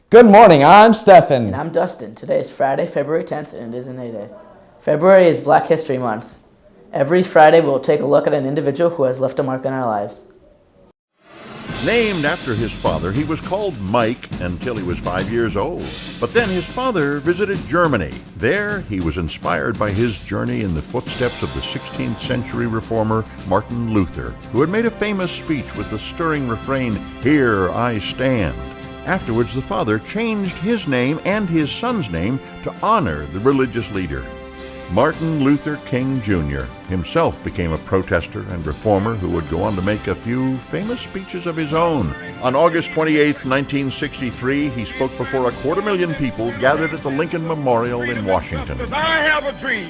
Good morning, I'm Stefan. And I'm Dustin. Today is Friday, February 10th, and it is an A-Day. February is Black History Month. Every Friday, we'll take a look at an individual who has left a mark on our lives. Named after his father, he was called Mike until he was 5 years old. But then his father visited Germany. There, he was inspired by his journey in the footsteps of the 16th century reformer Martin Luther, who had made a famous speech with the stirring refrain, "Here I stand." Afterwards, the father changed his name and his son's name to honor the religious leader. Martin Luther King Jr. himself became a protester and reformer who would go on to make a few famous speeches of his own. On August 28, 1963, he spoke before 250,000 people gathered at the Lincoln Memorial in Washington. I have a dream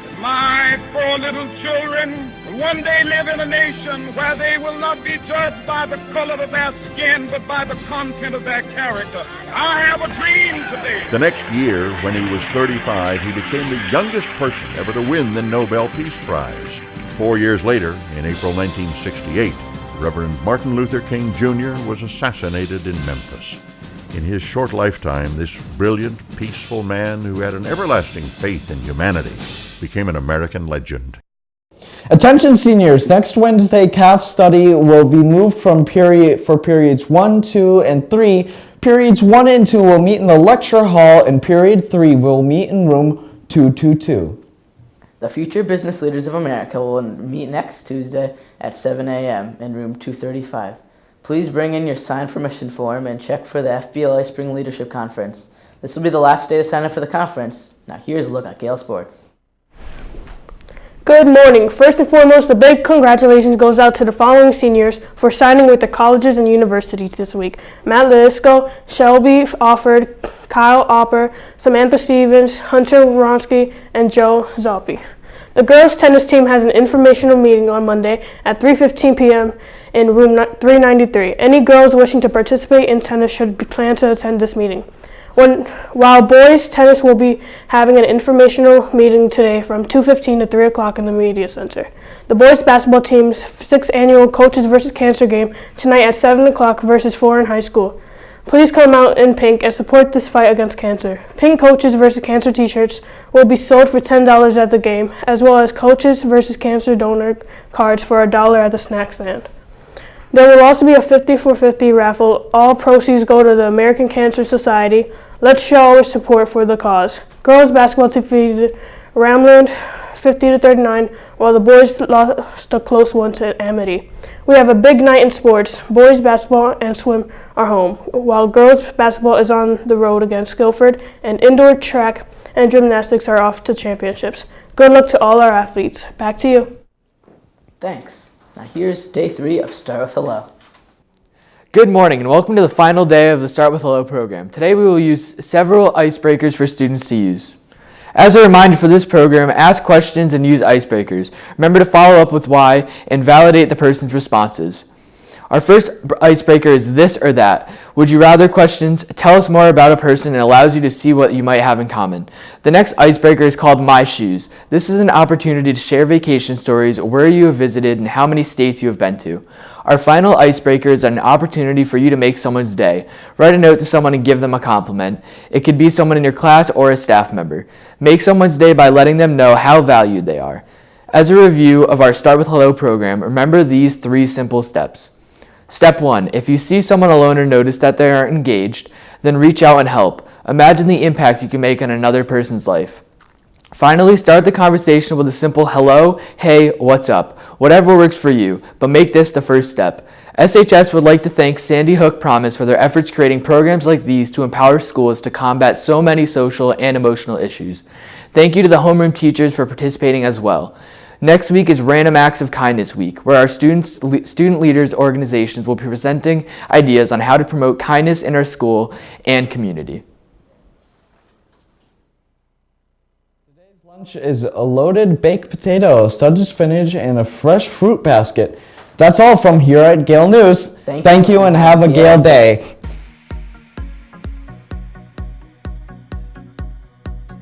that my 4 little children will one day live in a nation where they will not be judged by the color of their skin, but by the content of their character. I have a dream today. The next year, when he was 35, he became the youngest person ever to win the Nobel Peace Prize. 4 years later, in April 1968, Reverend Martin Luther King Jr. was assassinated in Memphis. In his short lifetime, this brilliant, peaceful man who had an everlasting faith in humanity became an American legend. Attention seniors, next Wednesday CAF study will be moved for periods 1, 2, and 3. Periods 1 and 2 will meet in the lecture hall, and period 3 will meet in room 222. The Future Business Leaders of America will meet next Tuesday at 7 a.m. in room 235. Please bring in your signed permission form and check for the FBLA Spring Leadership Conference. This will be the last day to sign up for the conference. Now here's a look at Gale Sports. Good morning. First and foremost, a big congratulations goes out to the following seniors for signing with the colleges and universities this week. Matt Lisco, Shelby Offord, Kyle Opper, Samantha Stevens, Hunter Wronski, and Joe Zalpi. The girls' tennis team has an informational meeting on Monday at 3:15 p.m. in room 393. Any girls wishing to participate in tennis should plan to attend this meeting. While boys tennis will be having an informational meeting today from 2:15 to 3 o'clock in the media center. The boys basketball team's 6th annual Coaches vs. Cancer game tonight at 7 o'clock versus Florin High School. Please come out in pink and support this fight against cancer. Pink Coaches vs. Cancer t-shirts will be sold for $10 at the game, as well as Coaches vs. Cancer donor cards for $1 at the snack stand. There will also be a 50 for 50 raffle. All proceeds go to the American Cancer Society. Let's show our support for the cause. Girls basketball defeated Ramland 50-39, while the boys lost a close one to Amity. We have a big night in sports. Boys basketball and swim are home, while girls basketball is on the road against Guilford, and indoor track and gymnastics are off to championships. Good luck to all our athletes. Back to you. Thanks. Now here's day 3 of Start with Hello. Good morning and welcome to the final day of the Start with Hello program. Today we will use several icebreakers for students to use. As a reminder for this program, ask questions and use icebreakers. Remember to follow up with why and validate the person's responses. Our first icebreaker is this or that. Would you rather questions tell us more about a person and allows you to see what you might have in common. The next icebreaker is called My Shoes. This is an opportunity to share vacation stories, where you have visited, and how many states you have been to. Our final icebreaker is an opportunity for you to make someone's day. Write a note to someone and give them a compliment. It could be someone in your class or a staff member. Make someone's day by letting them know how valued they are. As a review of our Start with Hello program, remember these 3 simple steps. Step 1. If you see someone alone or notice that they aren't engaged, then reach out and help. Imagine the impact you can make on another person's life. Finally, start the conversation with a simple hello, hey, what's up? Whatever works for you, but make this the first step. SHS would like to thank Sandy Hook Promise for their efforts creating programs like these to empower schools to combat so many social and emotional issues. Thank you to the homeroom teachers for participating as well. Next week is Random Acts of Kindness Week, where our student leaders organizations will be presenting ideas on how to promote kindness in our school and community. Today's lunch is a loaded baked potato, stuffed spinach, and a fresh fruit basket. That's all from here at Gale News. Thank you and have a Gale day.